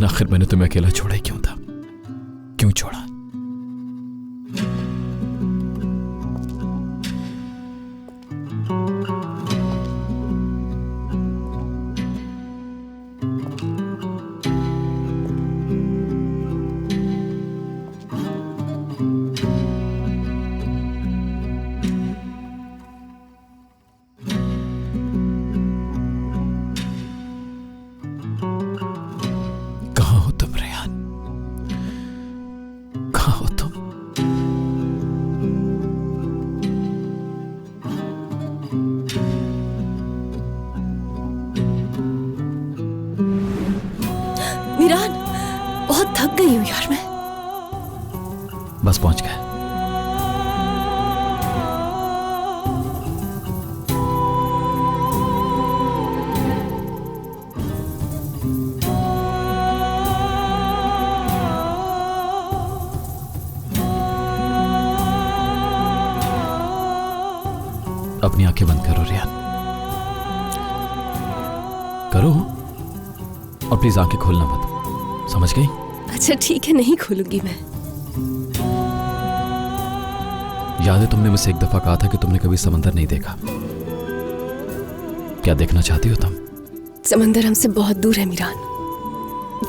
आखिर मैंने तुम्हें अकेला छोड़ा ही क्यों था? क्यों छोड़ा? मीरान, बहुत थक गई हूँ यार मैं। बस पहुंच गए। अपनी आंखें बंद करो रियान, करो, और प्लीज आंखें खोलना मत, समझ गई? अच्छा ठीक है, नहीं खोलूंगी मैं। याद है तुमने मुझसे एक दफा कहा था कि तुमने कभी समंदर नहीं देखा। क्या देखना चाहती हो तुम? समंदर हमसे बहुत दूर है मीरान।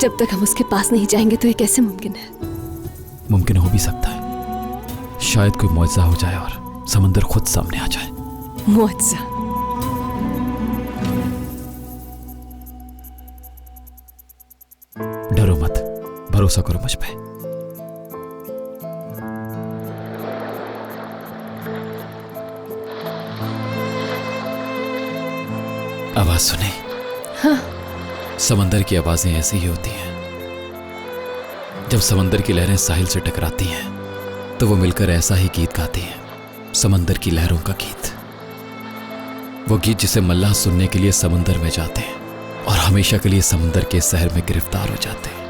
जब तक हम उसके पास नहीं जाएंगे तो ये कैसे मुमकिन है? मुमकिन हो भी सकता है, शायद कोई मौजज़ा हो जाए और समंदर खुद सामने आ जाए। मौजज़ा? डरो मत, भरोसा करो मुझ पे। आवाज सुने? हाँ। समंदर की आवाजें ऐसी ही होती हैं। जब समंदर की लहरें साहिल से टकराती हैं तो वो मिलकर ऐसा ही गीत गाती हैं, समंदर की लहरों का गीत। वो गीत जिसे मल्लाह सुनने के लिए समंदर में जाते हैं और हमेशा के लिए समंदर के शहर में गिरफ्तार हो जाते हैं।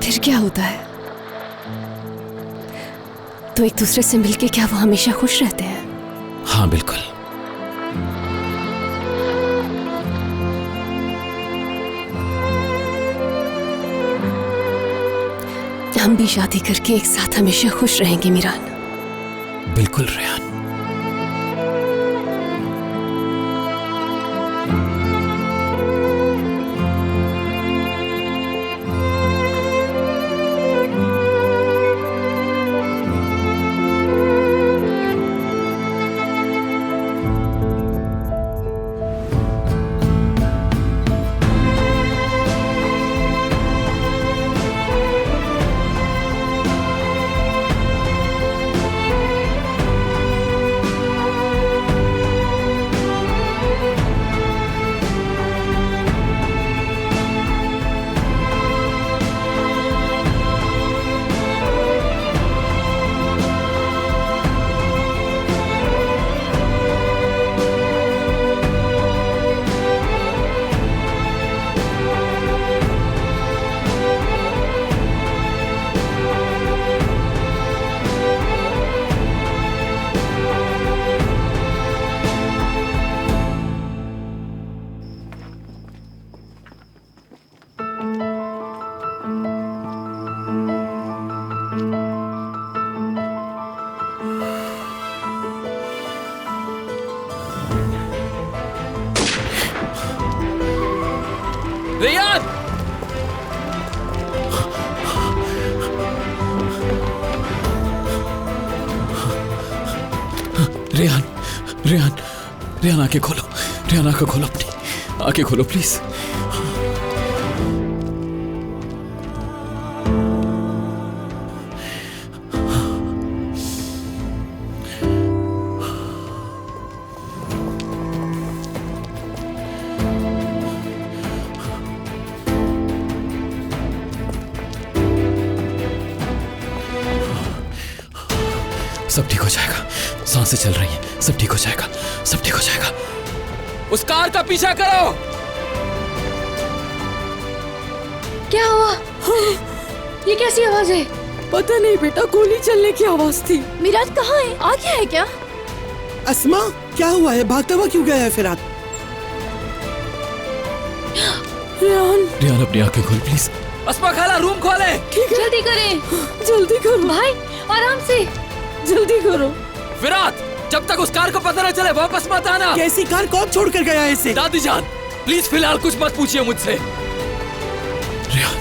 फिर क्या होता है? तो एक दूसरे से मिलके क्या वो हमेशा खुश रहते हैं? हाँ बिल्कुल। हम भी शादी करके एक साथ हमेशा खुश रहेंगे मीरान। बिल्कुल रेहान। रेहान! रेहान, रेहान, रेहान आंखें खोलो, रेहान आंखें खोलो, अपनी आंखें खोलो प्लीज। सब ठीक हो जाएगा, सांसें चल रही हैं, सब ठीक हो जाएगा, सब ठीक हो जाएगा। उस कार का पीछा करो। क्या हुआ? ये कैसी आवाज है? पता नहीं बेटा, गोली चलने की आवाज थी। मिराज कहाँ है? आ गया है क्या? अस्मा, क्या हुआ है? भागता हुआ क्यों गया है फिरात? रियान अपनी आंखें खोल प्लीज। अस्मा खाला रूम खोले। ठीक है, जल्दी करें। जल्दी करो भाई, आराम से। जल्दी करो। फिरात, जब तक उस कार को पता न चले वापस मत आना। कैसी कार? कौन छोड़ कर गया है इसे? दादी जान, प्लीज फिलहाल कुछ मत पूछिए मुझसे। रियान,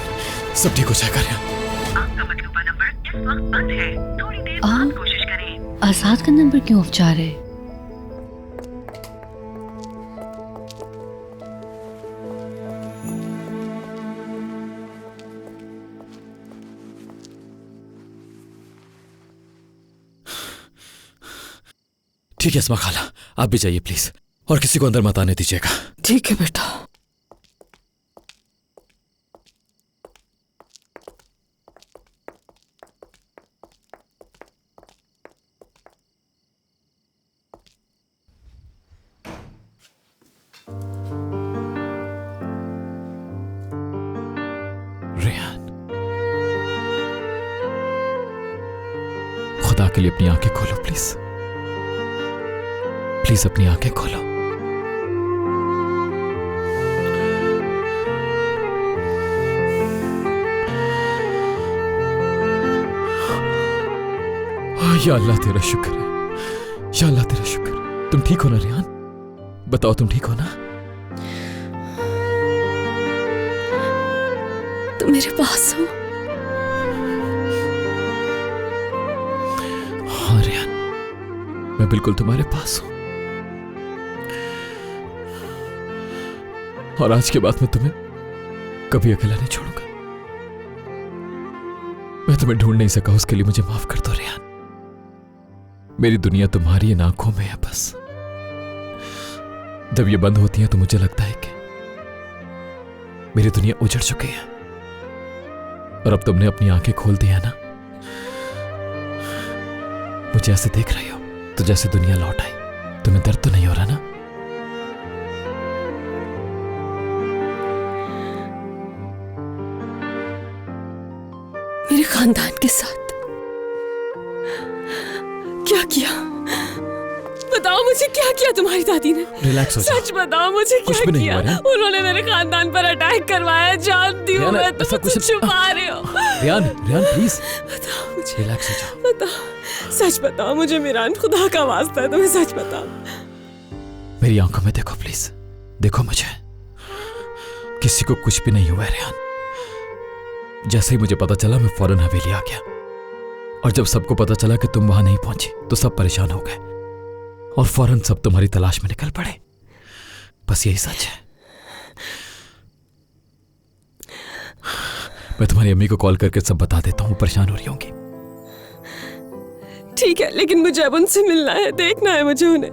सब ठीक हो जाएगा रियान। आपका मतलूबा नंबर इस वक्त बंद है, थोड़ी देर बाद कोशिश करें। आजाद का नंबर क्यों ऑफ जा रहा है? ठीक है अस्मा खाला, आप भी जाइए प्लीज, और किसी को अंदर मत आने दीजिएगा। ठीक है बेटा। रियान, खुदा के लिए अपनी आंखें खोलो प्लीज, प्लीज अपनी आंखें खोलो। या अल्लाह तेरा शुक्र है, या अल्लाह तेरा शुक्र है। तुम ठीक हो ना रियान? बताओ तुम ठीक हो ना? तुम मेरे पास हो? हाँ रियान, मैं बिल्कुल तुम्हारे पास हूं, और आज के बाद मैं तुम्हें कभी अकेला नहीं छोड़ूंगा। मैं तुम्हें ढूंढ नहीं सका, उसके लिए मुझे माफ कर दो रियान। मेरी दुनिया तुम्हारी इन आंखों में है बस। जब ये बंद होती है तो मुझे लगता है कि मेरी दुनिया उजड़ चुकी है, और अब तुमने अपनी आंखें खोल दी है ना, मुझे ऐसे देख रही हो तो जैसे दुनिया लौट आई। तुम्हें दर्द तो नहीं हो रहा ना? मेरे खानदान के साथ क्या किया? बताओ मुझे, क्या किया तुम्हारी दादी ने? रिलैक्स हो जाओ। सच बताओ मुझे, कुछ क्या भी नहीं किया? हुआ रियान। उन्होंने मेरे खानदान पर अटैक करवाया, जानती हूँ रियान, मैं, तुम ऐसा कुछ मुझसे छुपा रहे हो। रियान, रियान प्लीज बताओ मुझे, रिलैक्स हो जाओ। बताओ, सच बताओ मुझे मिरान, खुदा का वास्ता है, तुम्हें सच बताओ। मेरी आंखों में देखो प्लीज, देखो मुझे। किसी को कुछ भी नहीं हुआ है रियान। जैसे ही मुझे पता चला मैं फौरन हवेली आ गया, और जब सबको पता चला कि तुम वहां नहीं पहुंची तो सब परेशान हो गए, और फौरन सब तुम्हारी तलाश में निकल पड़े। बस यही सच है। मैं तुम्हारी अम्मी को कॉल करके सब बता देता हूँ, परेशान हो रही होंगी। ठीक है, लेकिन मुझे अब उनसे मिलना है, देखना है मुझे उन्हें।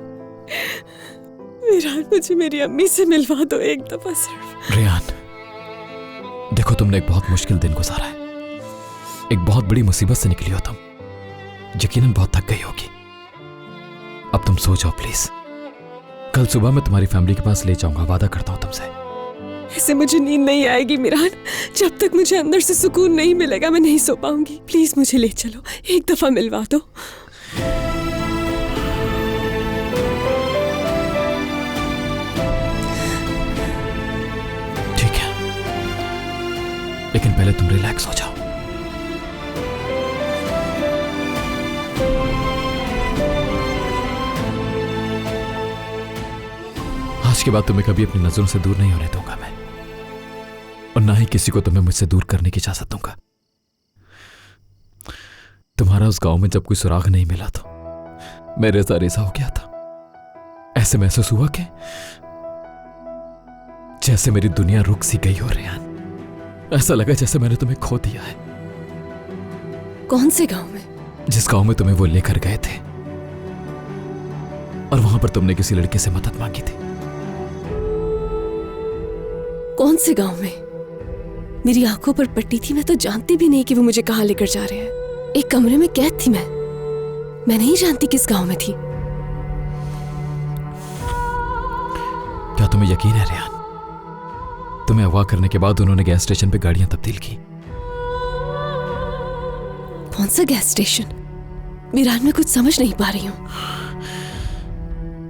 मिरान, मुझे मेरी अम्मी से मिलवा दो एक दफा सिर्फ। रियान, देखो तुमने एक बहुत मुश्किल दिन गुजारा है, एक बहुत बड़ी मुसीबत से निकली हो तुम, यकीनन बहुत थक गई होगी। अब तुम सो जाओ प्लीज। कल सुबह मैं तुम्हारी फैमिली के पास ले जाऊंगा, वादा करता हूं तुमसे। ऐसे मुझे नींद नहीं आएगी मिरान, जब तक मुझे अंदर से सुकून नहीं मिलेगा मैं नहीं सो पाऊंगी। प्लीज मुझे ले चलो, एक दफा मिलवा दो। ठीक है, लेकिन पहले तुम रिलैक्स हो जाओ। आज के बाद तुम्हें कभी अपनी नजरों से दूर नहीं होने दूंगा मैं, और ना ही किसी को तुम्हें मुझसे दूर करने की इजाजत दूंगा। तुम्हारा उस गांव में जब कोई सुराग नहीं मिला तो मैं रेजा रेजा हो गया था। ऐसे महसूस हुआ कि जैसे मेरी दुनिया रुक सी गई हो रियान। ऐसा लगा जैसे मैंने तुम्हें खो दिया है। कौन से गांव में? जिस गांव में तुम्हें वो लेकर गए थे, और वहां पर तुमने किसी लड़के से मदद मांगी थी। कौन से गांव में? मेरी आंखों पर पट्टी थी, मैं तो जानती भी नहीं कि वो मुझे कहां लेकर जा रहे हैं। एक कमरे में कैद थी मैं, मैं नहीं जानती किस गांव में थी। क्या तुम्हें यकीन है रेहान? तुम्हें अगवा करने के बाद उन्होंने गैस स्टेशन पे गाड़ियां तब्दील की। कौन सा गैस स्टेशन? मीरान, मैं कुछ समझ नहीं पा रही हूँ।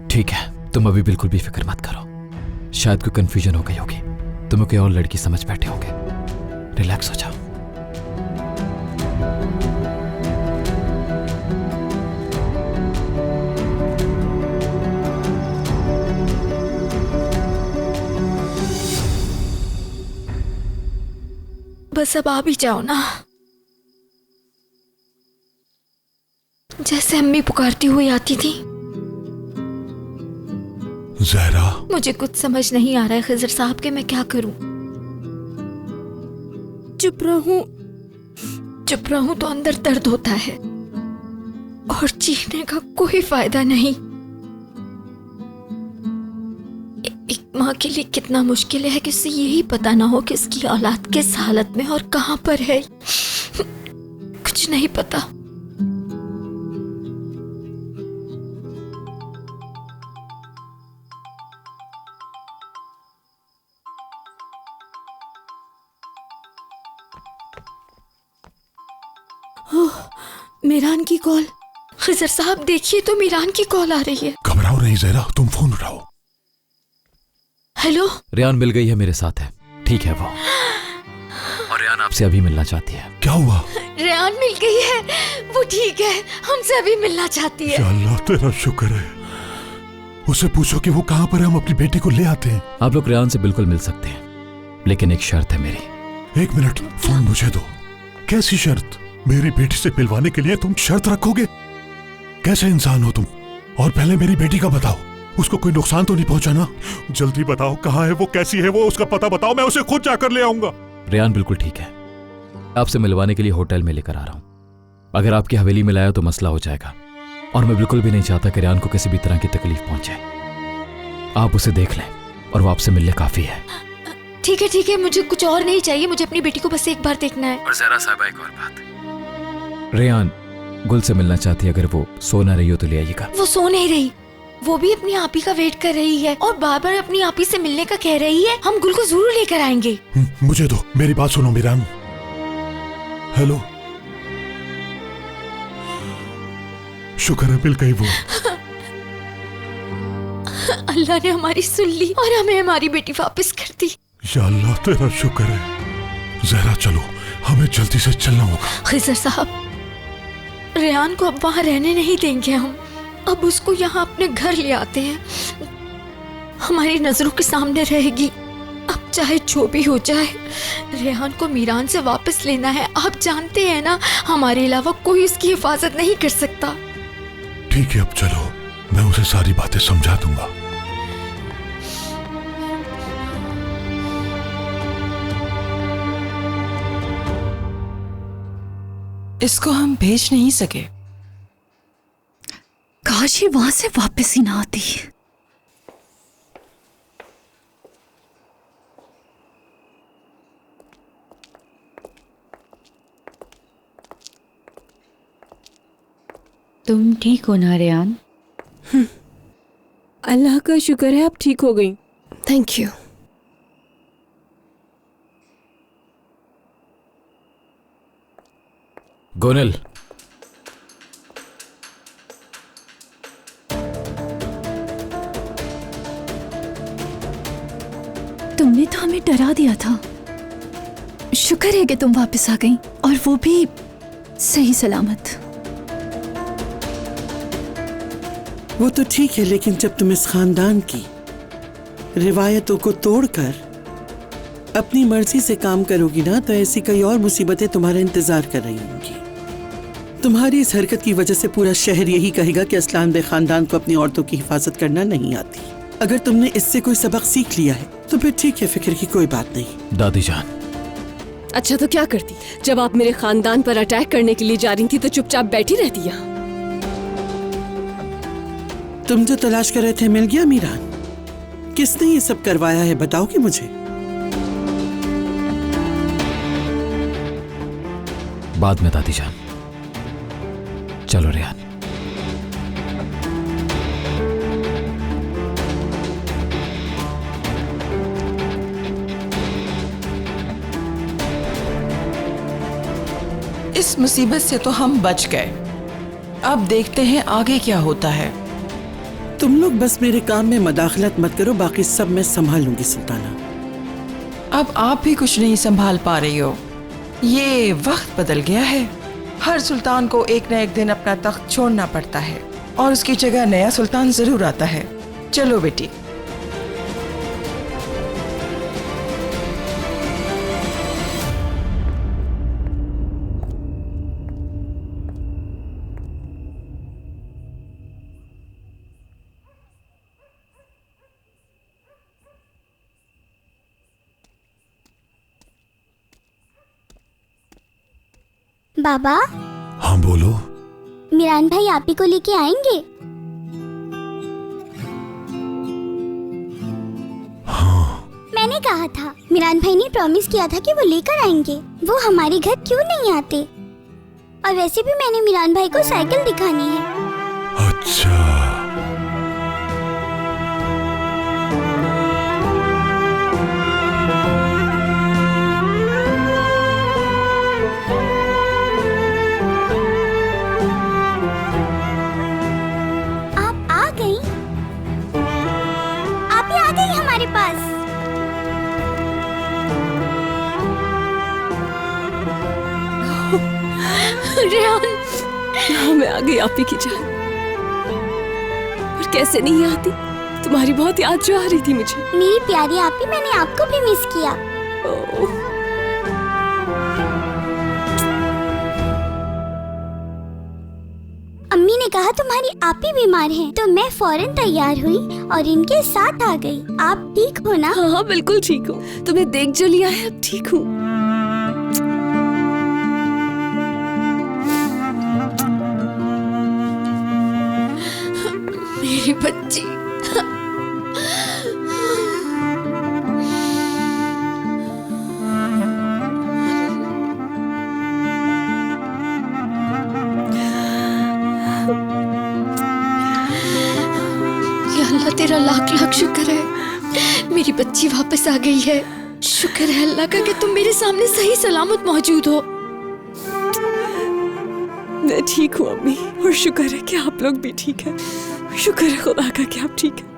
ठीक है, तुम अभी बिल्कुल भी फिक्र मत करो। शायद कोई कंफ्यूजन हो गई होगी, तुम्हें कोई और लड़की समझ बैठे होंगे। रिलैक्स हो जाओ। बस अब आ भी जाओ ना। जैसे अम्मी पुकारती हुई आती थी। ज़हरा, मुझे कुछ समझ नहीं आ रहा है खिज़र साहब के मैं क्या करूं। चुप रहूं तो अंदर दर्द होता है और चीखने का कोई फायदा नहीं। एक माँ के लिए कितना मुश्किल है कि उसे यही पता ना हो कि उसकी औलाद किस हालत में और कहां पर है। कुछ नहीं पता। मीरान की कॉल। खिज़र साहब देखिए तो मीरान की कॉल आ रही है। घबराओ नहीं ज़हरा, तुम फोन उठाओ। हेलो। रेहान मिल गई है, मेरे साथ है, ठीक है वो। और रेहान आपसे अभी मिलना चाहती है। क्या हुआ? रेहान मिल गई है, वो ठीक है, हमसे अभी मिलना चाहती है। या अल्लाह तेरा शुक्र है। उसे पूछो कि वो कहाँ पर है, हम अपनी बेटी को ले आते हैं। आप लोग रेहान से बिल्कुल मिल सकते हैं, लेकिन एक शर्त है मेरी। 1 मिनट, फोन मुझे दो। कैसी शर्त? मेरी बेटी से मिलवाने के लिए तुम शर्त रखोगे? कैसे इंसान हो तुम? और पहले मेरी बेटी का बताओ, उसको कोई नुकसान तो नहीं पहुंचा ना? जल्दी बताओ, कहाँ है वो, कैसी है वो, उसका पता बताओ, मैं उसे खुद जाकर ले आऊंगा। रेहान बिल्कुल ठीक है, आपसे मिलवाने के लिए होटल में लेकर आ रहा हूं। अगर आपकी हवेली में लाया तो मसला हो जाएगा, और मैं बिल्कुल भी नहीं चाहता कि रेहान को किसी भी तरह की तकलीफ पहुंचे। आप उसे देख लें और वो आपसे मिलने काफी है। ठीक है, मुझे कुछ और नहीं चाहिए, मुझे अपनी बेटी को बस एक बार देखना है। और ज़हरा साहिबा, एक और बात, रेहान गुल से मिलना चाहती है, अगर वो सो ना रही हो तो ले आइएगा। वो सो नहीं रही, वो भी अपनी आपी का वेट कर रही है और बार बार अपनी आपी से मिलने का कह रही है। हम गुल को जरूर लेकर आएंगे। मुझे दो, मेरी बात सुनो मीरान। हेलो, शुक्र है मिल गई वो। अल्लाह ने हमारी सुन ली और हमें हमारी बेटी वापस कर दी। या अल्लाह तेरा शुक्र है। ज़हरा चलो, हमें जल्दी से चलना होगा। खिज़र साहब, रेहान को अब वहाँ रहने नहीं देंगे हम। अब उसको यहाँ अपने घर ले आते हैं, हमारी नजरों के सामने रहेगी। अब चाहे जो भी हो जाए, रेहान को मीरान से वापस लेना है। आप जानते हैं ना, हमारे अलावा कोई उसकी हिफाजत नहीं कर सकता। ठीक है, अब चलो, मैं उसे सारी बातें समझा दूंगा। इसको हम भेज नहीं सके। काश ये वहां से वापस ही ना आती। तुम ठीक हो ना रेहान? अल्लाह का शुक्र है आप ठीक हो गई। Thank you. गोनल, तुमने तो हमें डरा दिया था। शुक्र है कि तुम वापस आ गई, और वो भी सही सलामत। वो तो ठीक है, लेकिन जब तुम इस खानदान की रिवायतों को तोड़कर अपनी मर्जी से काम करोगी ना, तो ऐसी कई और मुसीबतें तुम्हारा इंतजार कर रही होंगी। तुम्हारी इस हरकत की वजह से पूरा शहर यही कहेगा कि असलान बे खानदान को अपनी औरतों की हिफाजत करना नहीं आती। अगर तुमने इससे कोई सबक सीख लिया है तो फिर ठीक है, फिक्र की कोई बात नहीं। दादी जान, अच्छा तो क्या करती? जब आप मेरे खानदान पर अटैक करने के लिए जा रही थी तो चुपचाप बैठी रहती यहाँ। तुम जो तलाश कर रहे थे मिल गया मीरान? किसने ये सब करवाया है बताओगे मुझे? बाद में दादी जान, चलो रेहान। इस मुसीबत से तो हम बच गए। अब देखते हैं आगे क्या होता है। तुम लोग बस मेरे काम में मदाखलत मत करो, बाकी सब मैं संभाल लूंगी सुल्ताना। अब आप भी कुछ नहीं संभाल पा रही हो। ये वक्त बदल गया है। हर सुल्तान को एक न एक दिन अपना तख्त छोड़ना पड़ता है और उसकी जगह नया सुल्तान जरूर आता है। चलो बेटी। बाबा। हाँ बोलो। मिरान भाई आप ही को लेके आएंगे? हाँ। मैंने कहा था, मिरान भाई ने प्रॉमिस किया था कि वो लेकर आएंगे। वो हमारे घर क्यों नहीं आते? और वैसे भी मैंने मिरान भाई को साइकिल दिखानी है। अच्छा। रेहान, हाँ मैं आ गई आप ही की जान। और कैसे नहीं आती, तुम्हारी बहुत याद जो आ रही थी मुझे। मेरी प्यारी आप ही, मैंने आपको भी मिस किया। अम्मी ने कहा तुम्हारी आप ही बीमार हैं, तो मैं फौरन तैयार हुई और इनके साथ आ गई। आप ठीक हो ना? हाँ बिल्कुल ठीक हूँ। तुम्हें देख जो लिया है, अब ठीक हूँ। मेरी बच्ची। या अल्लाह तेरा लाख लाख शुक्र है, मेरी बच्ची वापस आ गई है। शुक्र है अल्लाह का कि तुम मेरे सामने सही सलामत मौजूद हो। मैं ठीक हूँ अम्मी, और शुक्र है कि आप लोग भी ठीक हैं। शुक्र है खुदा का कि आप ठीक हैं।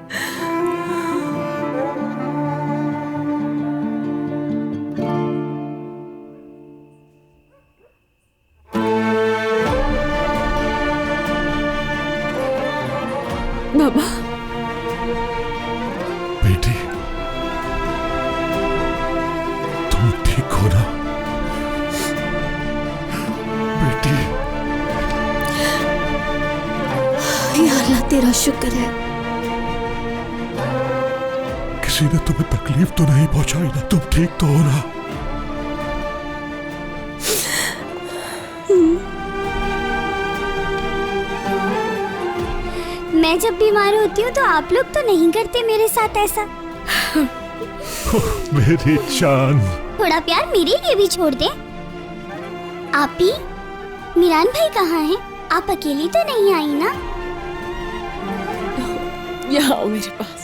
बाबा। बेटी, तुम ठीक हो ना? बेटी। या अल्लाह तेरा शुक्र है। किसी ने तुम्हें तकलीफ तो नहीं पहुंचाई ना? तुम ठीक तो हो ना? मैं जब बीमार होती हूँ तो आप लोग तो नहीं करते मेरे साथ ऐसा। मेरी जान। थोड़ा प्यार मेरे लिए भी छोड़ दे। आप ही, मिरान भाई कहाँ हैं? आप अकेली तो नहीं आई ना? यहाँ आओ मेरे पास।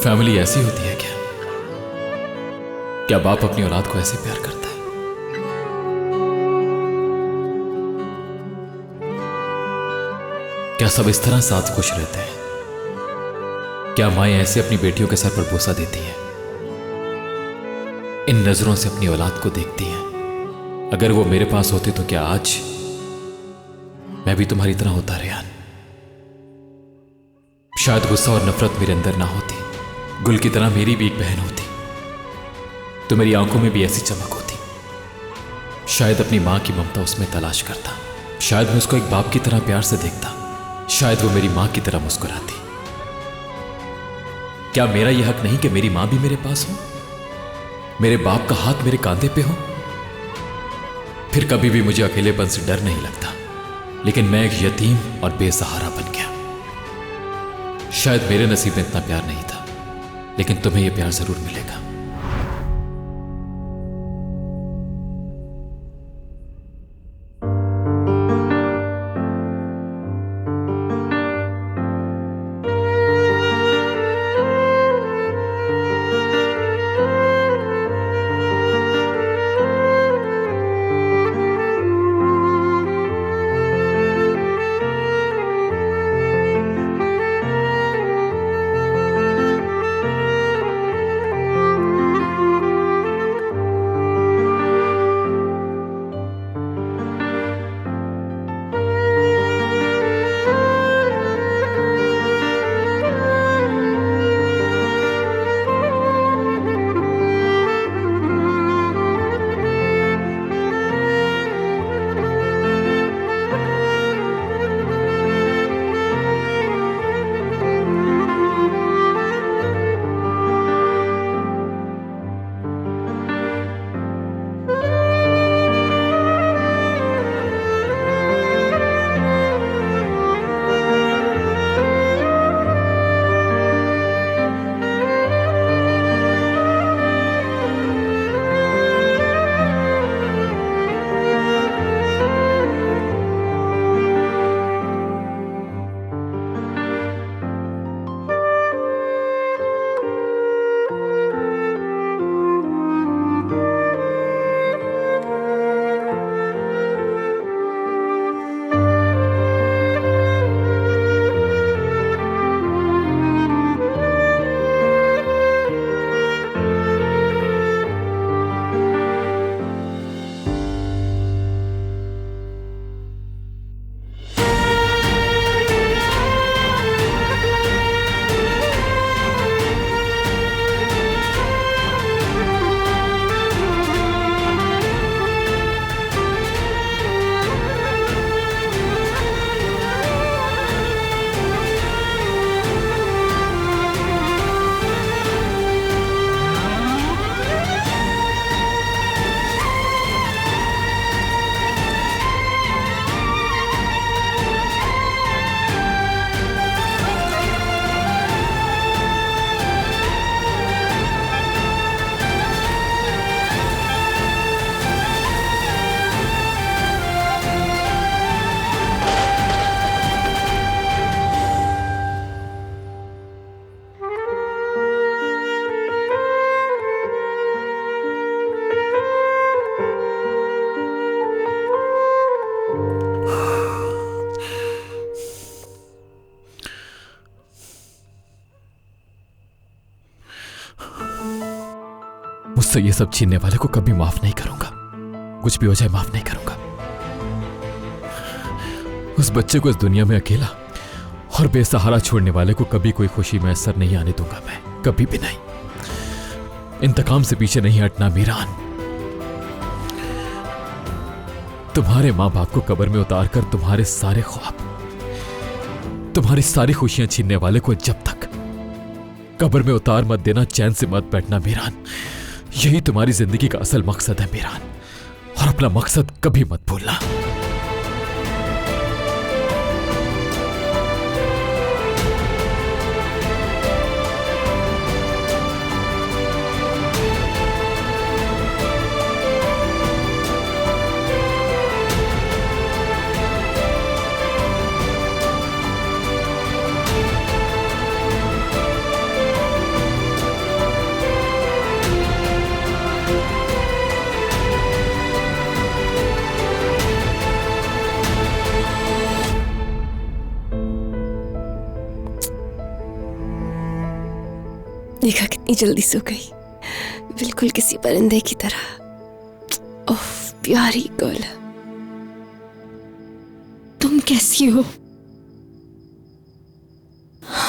फैमिली ऐसी होती है क्या? क्या बाप अपनी औलाद को ऐसे प्यार करता है? क्या सब इस तरह साथ खुश रहते हैं? क्या माएं ऐसे अपनी बेटियों के सर पर बोसा देती हैं? इन नजरों से अपनी औलाद को देखती हैं? अगर वो मेरे पास होते तो क्या आज मैं भी तुम्हारी तरह होता रेहान? शायद गुस्सा और नफरत मेरे अंदर ना होती, गुल की तरह मेरी भी एक बहन होती तो मेरी आंखों में भी ऐसी चमक होती। शायद अपनी मां की ममता उसमें तलाश करता, शायद मैं उसको एक बाप की तरह प्यार से देखता, शायद वो मेरी मां की तरह मुस्कुराती। क्या मेरा यह हक नहीं कि मेरी मां भी मेरे पास हो, मेरे बाप का हाथ मेरे कांधे पे हो? फिर कभी भी मुझे अकेलेपन से डर नहीं लगता। लेकिन मैं एक यतीम और बेसहारा बन गया। शायद मेरे नसीब में इतना प्यार नहीं था, लेकिन तुम्हें यह प्यार जरूर मिलेगा। मुझसे ये सब छीनने वाले को कभी माफ नहीं करूंगा। कुछ भी हो जाए माफ नहीं करूंगा। उस बच्चे को इस दुनिया में अकेला और बेसहारा छोड़ने वाले को कभी कोई खुशी मैसर नहीं आने दूंगा मैं, कभी भी नहीं। इंतकाम से पीछे नहीं हटना मीरान। तुम्हारे मां बाप को कब्र में उतार कर तुम्हारे सारे ख्वाब, तुम्हारी सारी खुशियां छीनने वाले को जब तक कब्र में उतार मत देना, चैन से मत बैठना मीरान। यही तुम्हारी जिंदगी का असल मकसद है मीरान, और अपना मकसद कभी मत भूलना। देखा कितनी जल्दी सो गई, बिल्कुल किसी परिंदे की तरह। ओह प्यारी गर्ल, तुम कैसी हो?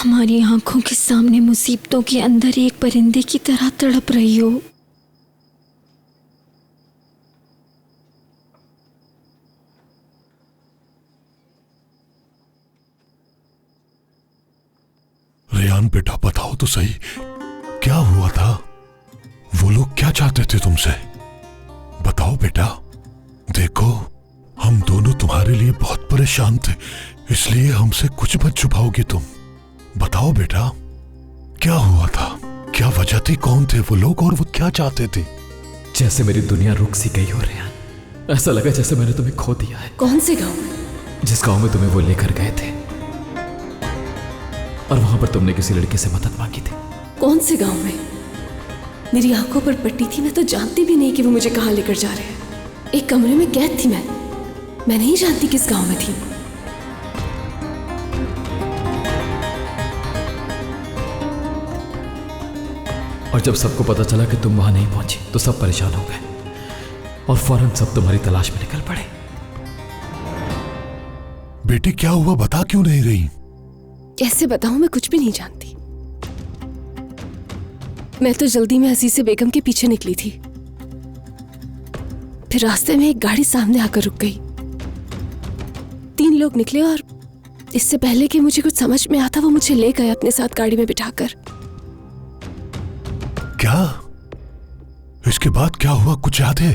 हमारी आंखों के सामने मुसीबतों के अंदर एक परिंदे की तरह तड़प रही हो। रेयान बेटा बताओ तो सही, क्या हुआ था? वो लोग क्या चाहते थे तुमसे? बताओ बेटा। देखो, हम दोनों तुम्हारे लिए बहुत परेशान थे, इसलिए हमसे कुछ मत छुपाओगी तुम। बताओ बेटा, क्या हुआ था? क्या वजह थी? कौन थे वो लोग और वो क्या चाहते थे? जैसे मेरी दुनिया रुक सी गई हो रेयान। ऐसा लगा जैसे मैंने तुम्हें खो दिया है। कौन से गांव में? जिस गांव में तुम्हें वो लेकर गए थे और वहां पर तुमने किसी लड़के से मदद मांगी थी। कौन से गांव में? मेरी आंखों पर पट्टी थी, मैं तो जानती भी नहीं कि वो मुझे कहाँ लेकर जा रहे हैं। एक कमरे में कैद थी मैं नहीं जानती किस गांव में थी। और जब सबको पता चला कि तुम वहां नहीं पहुंची तो सब परेशान हो गए और फौरन सब तुम्हारी तलाश में निकल पड़े। बेटी क्या हुआ? बता क्यों नहीं रही? कैसे बताऊं, मैं कुछ भी नहीं जानती। मैं तो जल्दी में अजीज़े बेगम के पीछे निकली थी, फिर रास्ते में एक गाड़ी सामने आकर रुक गई। 3 लोग निकले और इससे पहले कि मुझे कुछ समझ में आता वो मुझे ले गए अपने साथ गाड़ी में बिठाकर। क्या? इसके बाद क्या हुआ? कुछ याद है?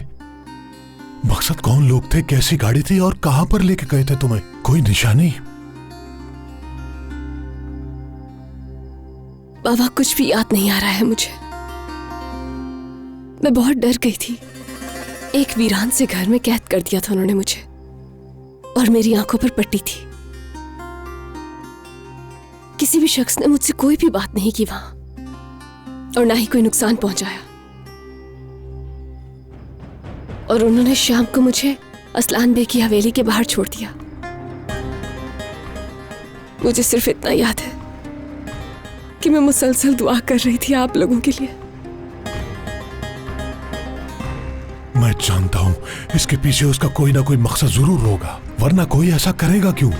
मकसद कौन लोग थे, कैसी गाड़ी थी और कहां पर लेके गए थे तुम्हें? कोई निशानी? बाबा कुछ भी याद नहीं आ रहा है मुझे। मैं बहुत डर गई थी। एक वीरान से घर में कैद कर दिया था उन्होंने मुझे और मेरी आंखों पर पट्टी थी। किसी भी शख्स ने मुझसे कोई भी बात नहीं की वहां और ना ही कोई नुकसान पहुंचाया। और उन्होंने शाम को मुझे असलान बे की हवेली के बाहर छोड़ दिया। मुझे सिर्फ इतना याद है कि मैं मुसलसल दुआ कर रही थी आप लोगों के लिए। मैं जानता हूं इसके पीछे उसका कोई ना कोई मकसद जरूर होगा, वरना कोई ऐसा करेगा क्यों?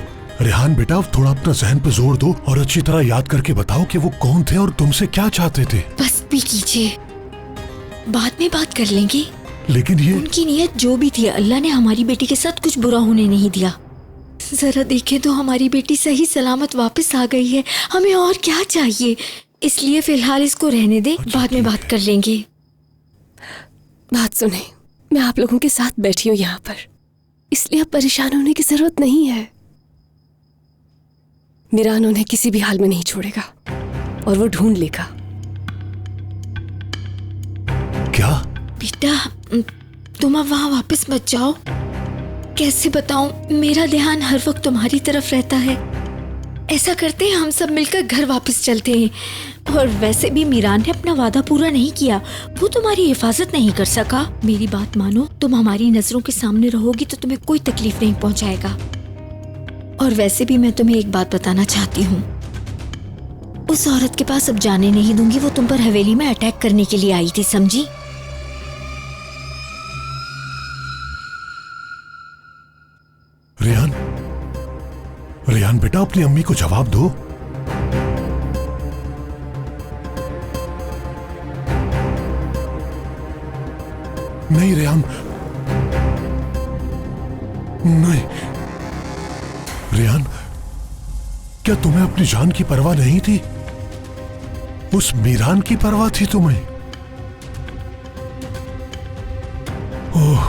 रेहान बेटा, थोड़ा अपना जहन पे जोर दो और अच्छी तरह याद करके बताओ कि वो कौन थे और तुमसे क्या चाहते थे। बस भी कीजिए, बाद में बात कर लेंगे। लेकिन ये उनकी नीयत जो भी थी, अल्लाह ने हमारी बेटी के साथ कुछ बुरा होने नहीं दिया। जरा देखें तो हमारी बेटी सही सलामत वापस आ गई है, हमें और क्या चाहिए? इसलिए फिलहाल इसको रहने दे, बाद में बात कर लेंगे। बात सुने, मैं आप लोगों के साथ बैठी हूँ यहाँ पर, इसलिए अब परेशान होने की जरूरत नहीं है। मिरान उन्हें किसी भी हाल में नहीं छोड़ेगा और वो ढूंढ लेगा। क्या? बेटा तुम अब वहां वापस मत जाओ। कैसे बताऊं, मेरा ध्यान हर वक्त तुम्हारी तरफ रहता है। ऐसा करते हैं हम सब मिलकर घर वापस चलते हैं। और वैसे भी मीरान ने अपना वादा पूरा नहीं किया, वो तुम्हारी हिफाजत नहीं कर सका। मेरी बात मानो, तुम हमारी नजरों के सामने रहोगी तो तुम्हें कोई तकलीफ नहीं पहुंचाएगा। और वैसे भी मैं तुम्हें एक बात बताना चाहती हूँ, उस औरत के पास अब जाने नहीं दूंगी। वो तुम पर हवेली में अटैक करने के लिए आई थी, समझी? रेहान, रेहान बेटा, अपनी अम्मी को जवाब दो। नहीं रेहान, नहीं। रेहान, क्या तुम्हें अपनी जान की परवाह नहीं थी? उस मीरान की परवाह थी तुम्हें? ओह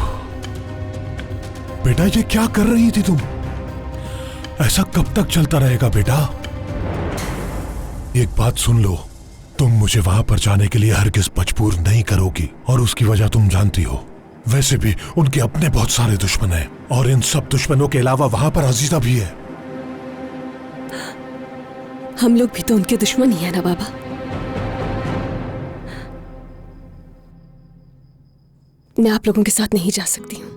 बेटा, ये क्या कर रही थी तुम? ऐसा कब तक चलता रहेगा बेटा? एक बात सुन लो, तुम मुझे वहां पर जाने के लिए हरगिज मजबूर नहीं करोगी और उसकी वजह तुम जानती हो। वैसे भी उनके अपने बहुत सारे दुश्मन हैं और इन सब दुश्मनों के अलावा वहां पर अजीजा भी है। हम लोग भी तो उनके दुश्मन ही है ना बाबा। मैं आप लोगों के साथ नहीं जा सकती हूँ,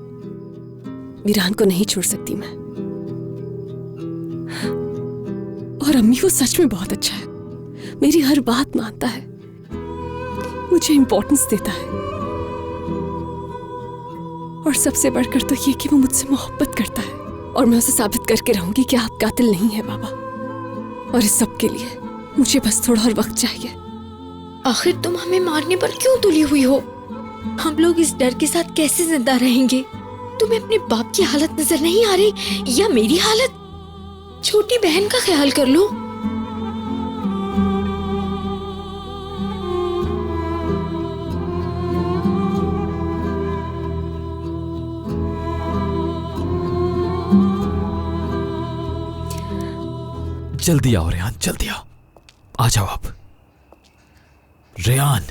मीरान को नहीं छोड़ सकती मैं। और अम्मी वो सच में बहुत अच्छा है, मेरी हर बात मानता है, मुझे इंपॉर्टेंस देता है और सबसे बढ़कर तो ये कि वो मुझसे मोहब्बत करता है। और मैं उसे साबित करके रहूंगी कि आप कातिल नहीं है बाबा। और इस सब के लिए मुझे बस थोड़ा और वक्त चाहिए। आखिर तुम हमें मारने पर क्यों तुली हुई हो? हम लोग इस डर के साथ कैसे जिंदा रहेंगे? तुम्हें अपने बाप की हालत नजर नहीं आ रही या मेरी हालत? छोटी बहन का ख्याल कर लो। जल्दी आओ रेहान, जल्दी आओ, आ जाओ आप। रेहान,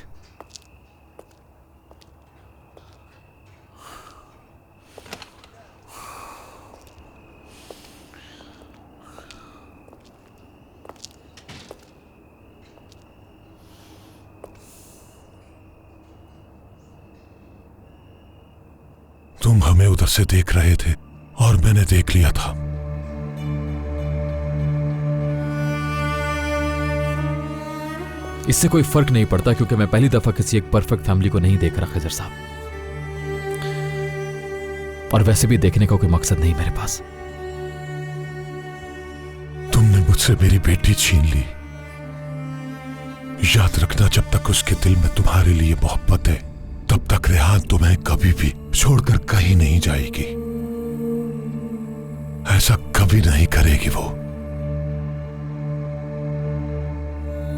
तुम हमें उधर से देख रहे थे और मैंने देख लिया था। इससे कोई फर्क नहीं पड़ता क्योंकि मैं पहली दफा किसी एक परफेक्ट फैमिली को नहीं देख रहा खिजर साहब, और वैसे भी देखने का कोई मकसद नहीं मेरे पास। तुमने मुझसे मेरी बेटी छीन ली। याद रखना, जब तक उसके दिल में तुम्हारे लिए मोहब्बत है तब तक रेहान तुम्हें कभी भी छोड़कर कहीं नहीं जाएगी। ऐसा कभी नहीं करेगी वो।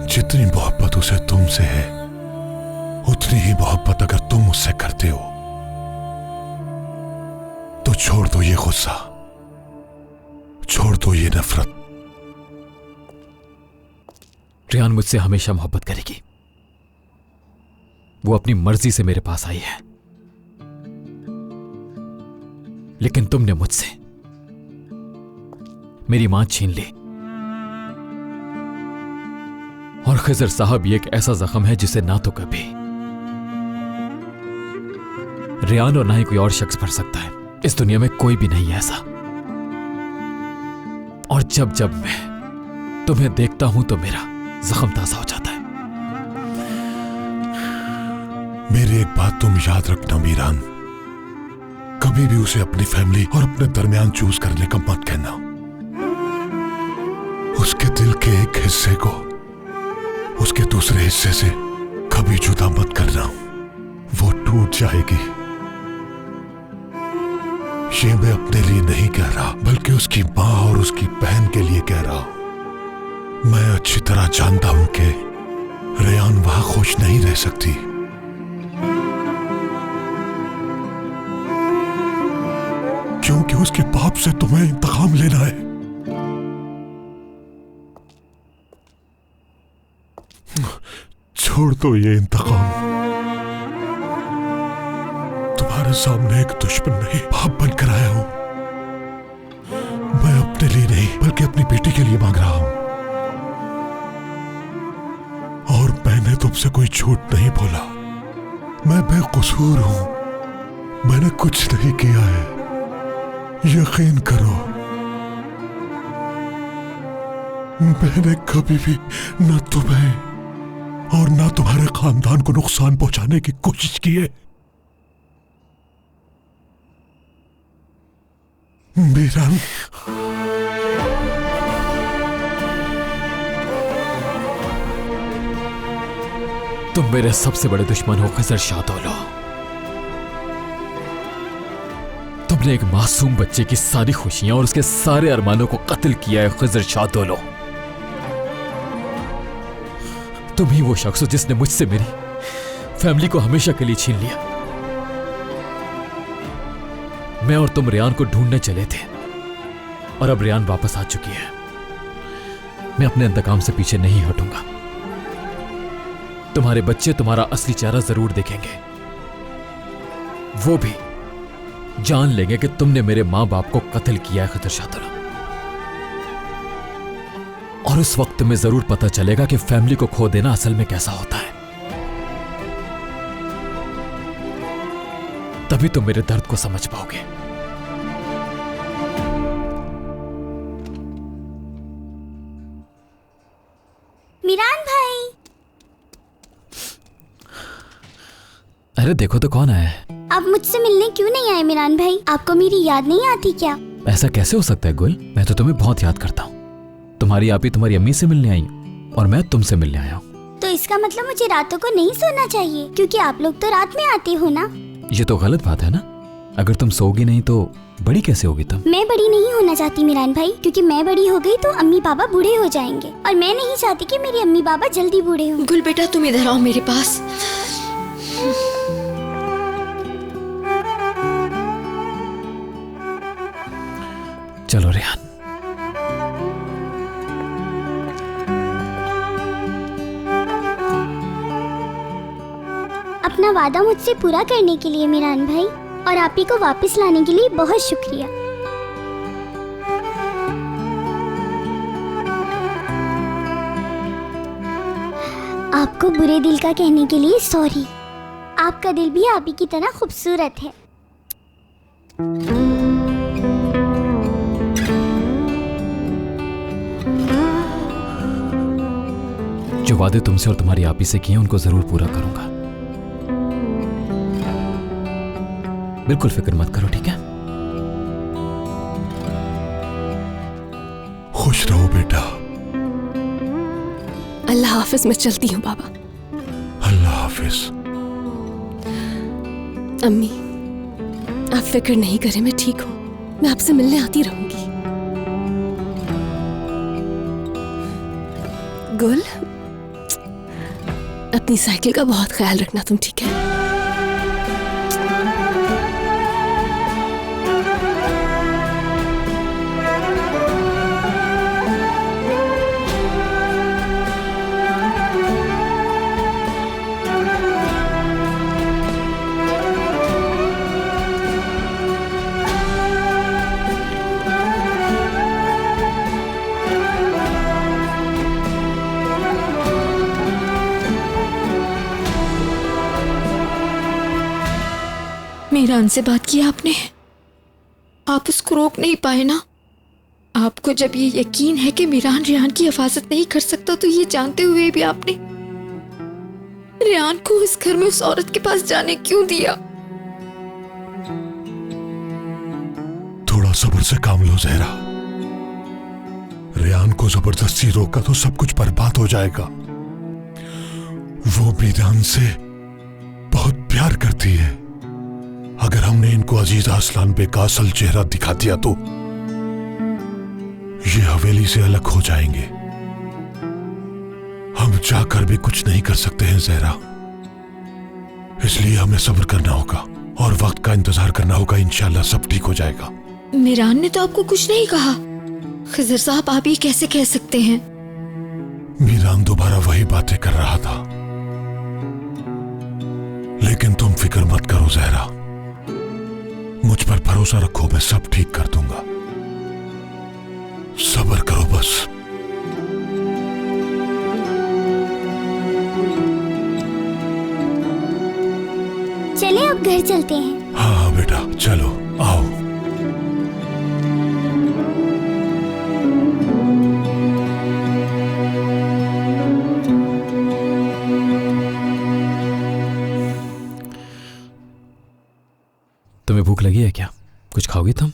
जितनी मोहब्बत उसे तुमसे है उतनी ही मोहब्बत अगर तुम उससे करते हो तो छोड़ दो ये गुस्सा, छोड़ दो ये नफरत। रेहान मुझसे हमेशा मोहब्बत करेगी। वो अपनी मर्जी से मेरे पास आई है, लेकिन तुमने मुझसे मेरी मां छीन ली। और खिजर साहब, ये एक ऐसा जख्म है जिसे ना तो कभी रेहान और ना ही कोई और शख्स भर सकता है। इस दुनिया में कोई भी नहीं है ऐसा। और जब जब मैं तुम्हें देखता हूं तो मेरा जख्म ताजा हो जाता है। मेरी एक बात तुम याद रखना मीरान, कभी भी उसे अपनी फैमिली और अपने दरमियान चूज करने का मत कहना। उसके दिल के एक हिस्से को उसके दूसरे हिस्से से कभी जुदा मत करना, वो टूट जाएगी। ये मैं अपने लिए नहीं कह रहा बल्कि उसकी मां और उसकी बहन के लिए कह रहा हूं। मैं अच्छी तरह जानता हूं कि रेहान वहां खुश नहीं रह सकती। क्योंकि उसके बाप से तुम्हें इंतकाम लेना है। छोड़ दो ये इंतकाम। तुम्हारे सामने एक दुश्मन नहीं, बाप बनकर आया हूं। मैं अपने लिए नहीं बल्कि अपनी बेटी के लिए मांग रहा हूं। और मैंने तुमसे कोई झूठ नहीं बोला। मैं बेकसूर हूं, मैंने कुछ नहीं किया है, यकीन करो। मैंने कभी भी न तुम्हें और ना तुम्हारे खानदान को नुकसान पहुंचाने की कोशिश की है। मीरान, तुम मेरे सबसे बड़े दुश्मन हो खिजर शाहदौलो। तुमने एक मासूम बच्चे की सारी खुशियां और उसके सारे अरमानों को कत्ल किया है खिजर शाहदौलो। तुम ही वो शख्स हो जिसने मुझसे मेरी फैमिली को हमेशा के लिए छीन लिया। मैं और तुम रेहान को ढूंढने चले थे और अब रेहान वापस आ चुकी है। मैं अपने इंतकाम से पीछे नहीं हटूंगा। तुम्हारे बच्चे तुम्हारा असली चेहरा जरूर देखेंगे। वो भी जान लेंगे कि तुमने मेरे मां बाप को कत्ल किया है खिजर शाहदौलो। और उस वक्त तुम्हें जरूर पता चलेगा कि फैमिली को खो देना असल में कैसा होता है। तभी तुम मेरे दर्द को समझ पाओगे। मीरान भाई। अरे देखो तो कौन आया है। आप मुझसे मिलने क्यों नहीं आए मीरान भाई? आपको मेरी याद नहीं आती क्या? ऐसा कैसे हो सकता है गुल? मैं तो तुम्हें बहुत याद करता हूँ। तुम्हारी आप ही तुम्हारी अम्मी से मिलने आई और मैं तुमसे मिलने आया हूँ। तो इसका मतलब मुझे रातों को नहीं सोना चाहिए, क्योंकि आप लोग तो रात में आते हो ना। ये तो गलत बात है ना। अगर तुम सोगी नहीं तो बड़ी कैसे होगी तुम? मैं बड़ी नहीं होना चाहती मिरान भाई, क्योंकि मैं बड़ी हो गई तो अम्मी पापा बूढ़े हो जाएंगे, और मैं नहीं चाहती कि मेरी अम्मी पापा जल्दी बूढ़े हों। गुल बेटा, तुम इधर आओ मेरे पास। चलो रेहान। अपना वादा मुझसे पूरा करने के लिए मिरान भाई, और आप ही को वापस लाने के लिए बहुत शुक्रिया। आपको बुरे दिल का कहने के लिए सॉरी। आपका दिल भी आप ही की तरह खूबसूरत है। जो वादे तुमसे और तुम्हारी आपी से किए उनको जरूर पूरा करूंगा। बिल्कुल फिक्र मत करो, ठीक है? खुश रहो बेटा। अल्लाह हाफिज। मैं चलती हूँ बाबा। अल्लाह हाफिज। अम्मी, आप फिक्र नहीं करें, मैं ठीक हूँ। मैं आपसे मिलने आती रहूंगी। गुल, अपनी साइकिल का बहुत ख्याल रखना तुम, ठीक है? मीरान से बात की आपने? आप उसको रोक नहीं पाए ना? आपको जब ये यकीन है कि मीरान रेहान की हिफाजत नहीं कर सकता, तो ये जानते हुए भी आपने रेहान को इस घर में उस औरत के पास जाने क्यों दिया? थोड़ा सब्र से काम लो जहरा। रेहान को जबरदस्ती रोका तो सब कुछ बर्बाद हो जाएगा। वो मीरान से बहुत प्यार करती है। अगर हमने इनको अजीज असलान पे का असल चेहरा दिखा दिया तो ये हवेली से अलग हो जाएंगे। हम चाहकर भी कुछ नहीं कर सकते हैं जहरा, इसलिए हमें सब्र करना होगा और वक्त का इंतजार करना होगा। इंशाल्लाह सब ठीक हो जाएगा। मीरान ने तो आपको कुछ नहीं कहा। खिजर साहब, आप ये कैसे कह सकते हैं? मीरान दोबारा वही बातें कर रहा था, लेकिन तुम फिक्र मत करो जहरा, मुझ पर भरोसा रखो, मैं सब ठीक कर दूंगा। सब्र करो बस। चले अब घर चलते हैं। हाँ बेटा, चलो आओ। तुम्हें भूख लगी है क्या? कुछ खाओगी तुम?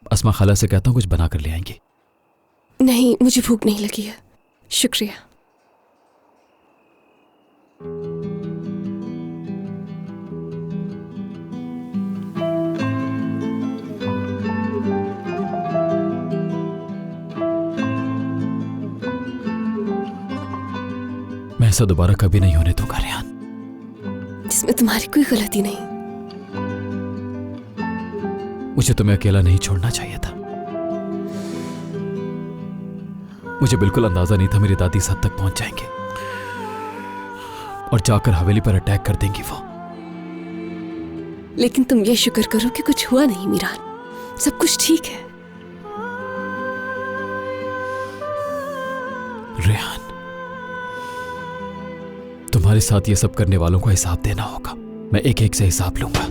अस्मा खाला से कहता हूँ कुछ बना कर ले आएंगी। नहीं, मुझे भूख नहीं लगी है, शुक्रिया। मैं ऐसा दोबारा कभी नहीं होने दूंगा रेहान। जिसमें तुम्हारी कोई गलती नहीं। मुझे तुम्हें अकेला नहीं छोड़ना चाहिए था। मुझे बिल्कुल अंदाजा नहीं था मेरी दादी इस हद तक पहुंच जाएंगे और जाकर हवेली पर अटैक कर देंगी वो। लेकिन तुम ये शुक्र करो कि कुछ हुआ नहीं मीरान, सब कुछ ठीक है। रेहान, तुम्हारे साथ ये सब करने वालों को हिसाब देना होगा। मैं एक एक से हिसाब लूंगा।